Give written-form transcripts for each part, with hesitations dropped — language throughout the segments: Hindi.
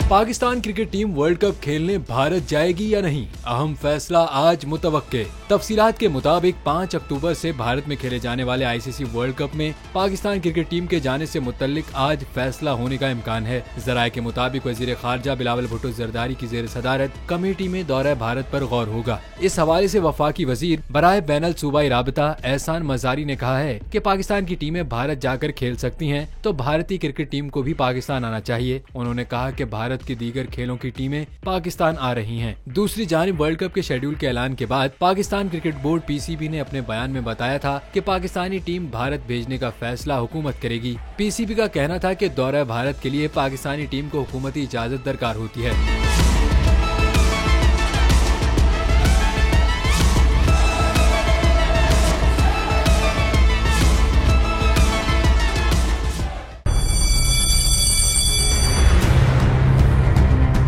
Pakistan cricket team world cup खेलने भारत जाएगी या नहीं, अहम फैसला आज मुतवक्के। तफसीलात के मुताबिक 5 अक्टूबर से भारत में खेले जाने वाले आईसीसी वर्ल्ड कप में पाकिस्तान क्रिकेट टीम के जाने से मुतल्लिक आज फैसला होने का इम्कान है। जराये के मुताबिक वजीर खारजा बिलावल भुट्टो जरदारी की जेर सदारत कमेटी में दौरा भारत पर गौर होगा। इस हवाले से वफाकी वजीर बराए बैनल सूबाई राबता एहसान मजारी ने कहा है कि पाकिस्तान की टीमें भारत जाकर खेल सकती हैं, तो भारतीय क्रिकेट टीम को भी पाकिस्तान आना चाहिए। उन्होंने कहा कि भारत की दीगर खेलों की टीमें पाकिस्तान आ रही हैं। दूसरी जानिब वर्ल्ड कप के शेड्यूल के ऐलान के बाद पाकिस्तान क्रिकेट बोर्ड पीसीबी ने अपने बयान में बताया था कि पाकिस्तानी टीम भारत भेजने का फैसला हुकूमत करेगी। पीसीबी का कहना था कि दौरा भारत के लिए पाकिस्तानी टीम को हुकूमती इजाजत दरकार होती है।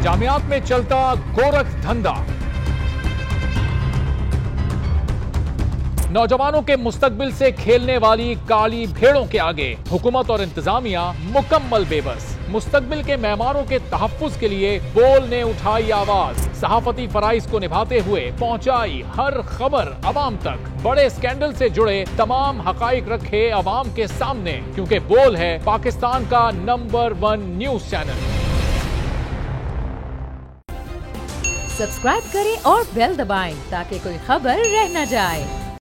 जामियात में चलता गोरख धंधा, नौजवानों के मुस्तकबिल से खेलने वाली काली भेड़ों के आगे हुकूमत और इंतजामिया मुकम्मल बेबस। मुस्तकबिल के मेहमानों के तहफ्फुज के लिए बोल ने उठाई आवाज, सहाफती फराइज को निभाते हुए पहुंचाई हर खबर अवाम तक। बड़े स्कैंडल से जुड़े तमाम हकाइक रखे अवाम के सामने, क्योंकि बोल है पाकिस्तान का नंबर 1 न्यूज चैनल। सब्सक्राइब करें और बेल दबाएं ताकि कोई खबर रह न जाए।